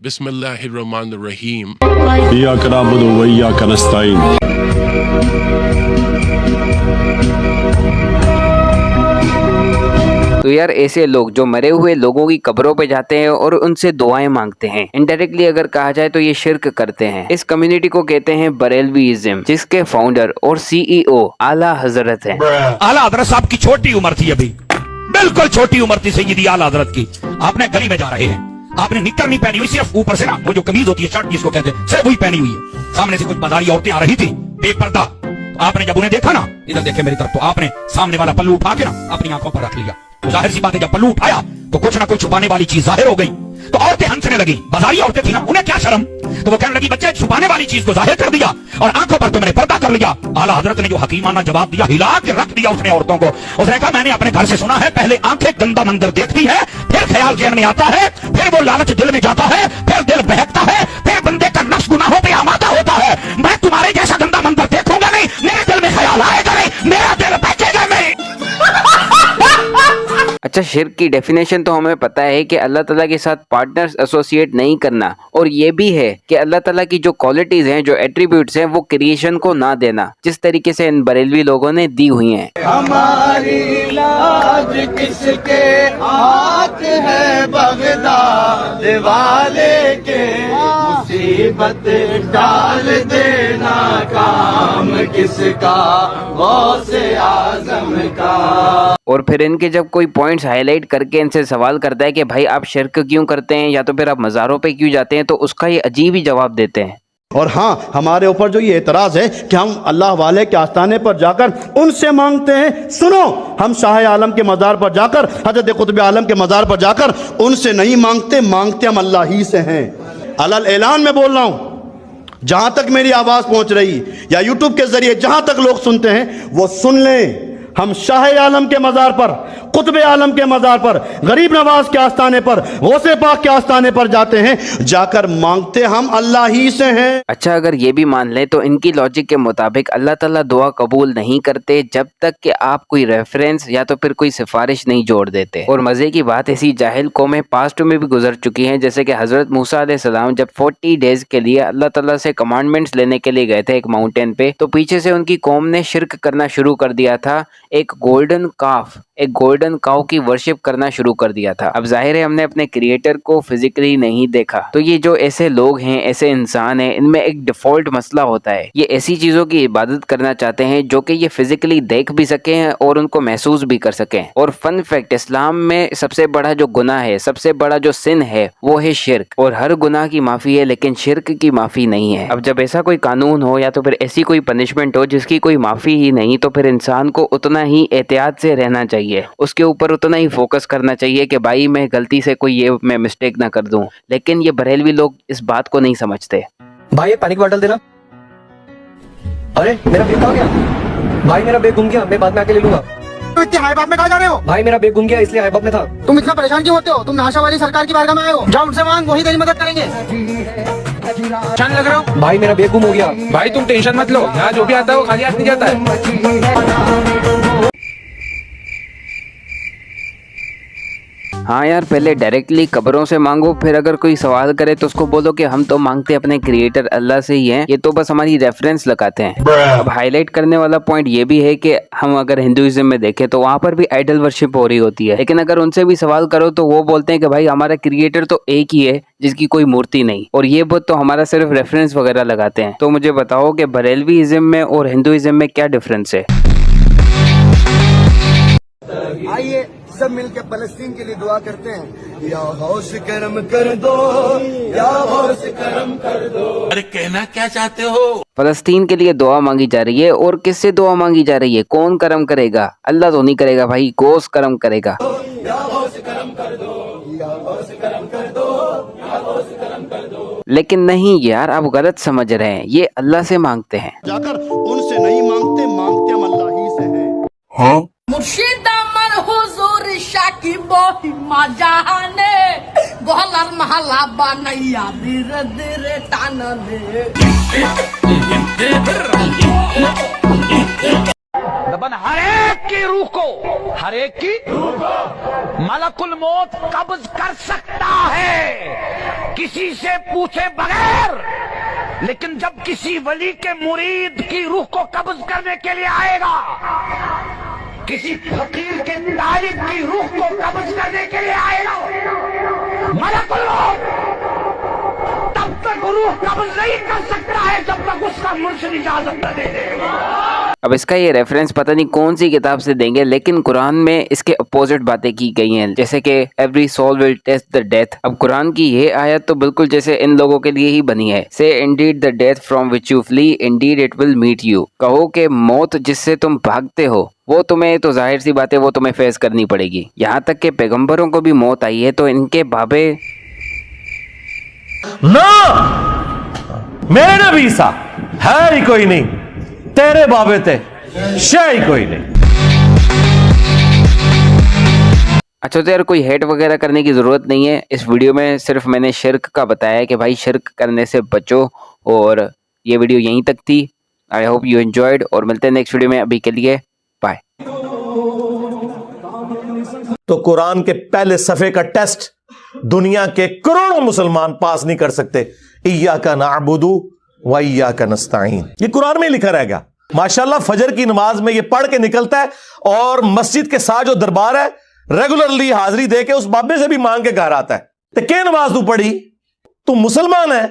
बिस्मिल्लाहिर्रहमानिर्रहीम। इय्याका नअबुदु व इय्याका नस्तईन। तो यार ऐसे लोग जो मरे हुए लोगों की कब्रों पे जाते हैं और उनसे दुआएं मांगते हैं, इनडायरेक्टली अगर कहा जाए तो ये शिर्क करते हैं। इस कम्युनिटी को कहते हैं बरेलवीइज्म, जिसके फाउंडर और सीईओ आला हजरत हैं। आला हजरत साहब की छोटी उम्र थी, अभी बिल्कुल छोटी उम्र थी सैयदी आला हजरत की। आपने गली में जा रहे हैं, आपने निक्कर नहीं पहनी हुई, सिर्फ ऊपर से ना वो जो कमीज होती है, शर्ट जिसको कहते हैं, सिर्फ वही पहनी हुई है। सामने से कुछ बाजारी औरतें आ रही थी बेपर्दा। आपने जब उन्हें देखा ना, इधर देखे मेरी तरफ, तो आपने सामने वाला पल्लू उठा के ना अपनी आंखों पर रख लिया। तो जाहिर सी बात है, जब पल्लू उठाया तो कुछ ना कुछ छुपाने वाली चीज जाहिर हो गई। तो औरतें हंसने लगी, बाजारी औरतें थी ना, उन्हें क्या शर्म। तो वो कहने लगी, बच्चे छुपाने वाली चीज को जाहिर कर दिया और आंखों पर तुमने पर्दा कर लिया। आला हजरत ने जो हकीमाना जवाब दिया, हिला के रख दिया उसने औरतों को। उसने कहा, मैंने अपने घर से सुना है, पहले आंखें गंदा मंजर देखती है, फिर ख्याल जेहन में आता है, फिर वो लालच दिल में जाता है, फिर दिल बहकता है, फिर बंदे का नफ्स गुनाहों पे आमादा होता है। मैं तुम्हारे जैसा गंदा मंजर देखूंगा नहीं, मेरे दिल में ख्याल आएगा नहीं, मेरा दिल बहकेगा नहीं। अच्छा, शिर्क की डेफिनेशन तो हमें पता है कि अल्लाह ताला के साथ पार्टनर्स एसोसिएट नहीं करना, और ये भी है कि अल्लाह ताला की जो क्वालिटीज हैं, जो एट्रीब्यूट्स हैं, वो क्रिएशन को ना देना, जिस तरीके से इन बरेलवी लोगों ने दी हुई हैं। हमारी लाज किसके हाथ है, बगदाद वाले के मुसीबत डाल देना, काम किसका, गौसे आजम का। और फिर इनके जब कोई पॉइंट्स हाईलाइट करके इनसे सवाल करता है कि भाई आप शिर्क क्यों करते हैं, या तो फिर आप मज़ारों पे क्यों जाते हैं, तो उसका ये अजीब ही जवाब देते हैं। और हाँ, हमारे ऊपर जो ये एतराज़ है कि हम अल्लाह वाले के आस्थाने पर जाकर उनसे मांगते हैं, सुनो, हम शाह आलम के मज़ार पर जाकर, हज़रत कुतुब आलम के मज़ार पर जाकर उनसे नहीं मांगते, मांगते हम अल्लाह ही से हैं। अलल ऐलान में बोल रहा हूँ, जहाँ तक मेरी आवाज़ पहुँच रही या यूट्यूब के ज़रिए जहाँ तक लोग सुनते हैं वो सुन लें, हम शाह आलम के मज़ार पर, कुतुब आलम के मज़ार पर, गरीब नवाज के आस्थाने पर, गौसे पाक के आस्थाने पर जाते हैं, जाकर मांगते हम अल्लाह ही से हैं। अच्छा, अगर ये भी मान लें तो इनकी लॉजिक के मुताबिक अल्लाह ताला दुआ कबूल नहीं करते जब तक कि आप कोई रेफरेंस या तो फिर कोई सिफारिश नहीं जोड़ देते। और मज़े की बात, ऐसी जाहिल कौमें पास्ट में भी गुजर चुकी हैं, जैसे कि हज़रत मूसा अलैहिस्सलाम जब 40 डेज के लिए अल्लाह ताला से कमांडमेंट्स लेने के लिए गए थे एक माउंटेन पे, तो पीछे से उनकी कौम ने शिर्क करना शुरू कर दिया था। एक गोल्डन काउ की वर्शिप करना शुरू कर दिया था। अब जाहिर है हमने अपने क्रिएटर को फिजिकली नहीं देखा, तो ये जो ऐसे लोग हैं, ऐसे इंसान हैं, इनमें एक डिफॉल्ट मसला होता है, ये ऐसी चीजों की इबादत करना चाहते हैं जो कि ये फिजिकली देख भी सके और उनको महसूस भी कर सकें। और फन फैक्ट, इस्लाम में सबसे बड़ा जो गुनाह है, सबसे बड़ा जो सिन है, वो है शिर्क। और हर गुनाह की माफी है लेकिन शिर्क की माफी नहीं है। अब जब ऐसा कोई कानून हो या तो फिर ऐसी कोई पनिशमेंट हो जिसकी कोई माफी ही नहीं, तो फिर इंसान को उतना ही एहतियात से रहना चाहिए, उसके ऊपर उतना ही फोकस करना चाहिए कि भाई मैं गलती से कोई ये मैं मिस्टेक ना कर दूं। लेकिन ये बरेलवी लोग इस बात को नहीं समझते। भाई ये पानी की बोतल देना। अरे मेरा बैग कहाँ गया? भाई मेरा बैग गुम गया, मैं बाद में आके ले लूंगा। तुम इतने हाई बाप में कहाँ जा रहे हो? भाई मेरा बैग गुम गया इसलिए हाई बाप में था। तुम इतना परेशान क्यों होते हो? तुम नाशा वाली सरकार की बारगाह में आए हो, जाओ उनसे मांग, वही तेरी मदद करेंगे। परेशान लग रहे हो? भाई मेरा बैग गुम हो गया। भाई तुम टेंशन मत लो, यहाँ जो भी आता है वो खाली हाथ नहीं जाता है। हाँ यार, पहले डायरेक्टली कब्रों से मांगो, फिर अगर कोई सवाल करे तो उसको बोलो कि हम तो मांगते अपने क्रिएटर अल्लाह से ही हैं, ये तो बस हमारी रेफरेंस लगाते हैं। अब हाईलाइट करने वाला पॉइंट ये भी है कि हम अगर हिंदुइज्म में देखें तो वहाँ पर भी आइडल वर्शिप हो रही होती है, लेकिन अगर उनसे भी सवाल करो तो वो बोलते हैं कि भाई हमारा क्रिएटर तो एक ही है जिसकी कोई मूर्ति नहीं, और ये बुत तो हमारा सिर्फ रेफरेंस वगैरह लगाते हैं। तो मुझे बताओ कि बरेलवीइज्म में और हिंदुइज्म में क्या डिफरेंस है? आइए सब मिलकर फलस्तीन के लिए दुआ करते हैं। या हौस करम कर दो, या हौस करम कर दो। अरे कहना क्या चाहते हो? फलस्तीन के लिए दुआ मांगी जा रही है, और किससे दुआ मांगी जा रही है? कौन करम करेगा? अल्लाह तो नहीं करेगा भाई, गौस करम करेगा। या हौस करम कर दो, या हौस करम कर दो, या हौस करम कर दो। लेकिन नहीं यार, आप गलत समझ रहे हैं, ये अल्लाह से मांगते हैं। जाकर उनसे नहीं मांगते, मांगते हम अल्लाह ही से हैं। हाँ मुर्शिद अमर हुजूर शाकिब मजाने गोहलर महला बनैया धीरे धीरे टानने। रबन हर एक की रूह को, हर एक की रूह को मलकुल मौत कब्ज कर सकता है किसी से पूछे बगैर, लेकिन जब किसी वली के मुरीद की रूह को कब्ज करने के लिए आएगा, किसी फकीर के तालिब की रूह को कब्ज करने के लिए आएगा मलकुल मौत, तब तक रूह कब्ज नहीं कर सकता है जब तक उसका मुर्शिद इजाजत न दे देगा। अब इसका ये रेफरेंस पता नहीं कौन सी किताब से देंगे, लेकिन कुरान में इसके अपोजिट बातें की गई हैं, जैसे कि every soul will taste the death. अब कुरान की ये आयत तो बिल्कुल जैसे इन लोगों के लिए ही बनी है। Say indeed the death from which you flee, indeed it will meet you. कहो कि मौत जिससे तुम भागते हो वो तुम्हें, तो जाहिर सी बात है वो तुम्हें फेस करनी पड़ेगी। यहाँ तक के पैगंबरों को भी मौत आई है, तो इनके बाबे ना मेरे नबी सा है ही कोई नहीं, तेरे बाबे ते शे ही कोई नहीं। अच्छा, तो यार कोई हेट वगैरह करने की ज़रूरत नहीं है। इस वीडियो में सिर्फ मैंने शिर्क का बताया है कि भाई शिर्क करने से बचो, और ये वीडियो यहीं तक थी। आई होप यू एंजॉयड, और मिलते हैं नेक्स्ट वीडियो में। अभी के लिए बाय। तो कुरान के पहले सफ़े का टेस्ट दुनिया के करोड़ों मुसलमान पास नहीं कर सकते। इय्याका नअबुदु व इय्याका नस्तईन, ये कुरान में लिखा रहेगा। माशाल्लाह फजर की नमाज में ये पढ़ के निकलता है, और मस्जिद के साथ जो दरबार है रेगुलरली हाजिरी दे के उस बाबे से भी मांग के घर आता है। तो क्या नमाज तू पढ़ी? तू मुसलमान है,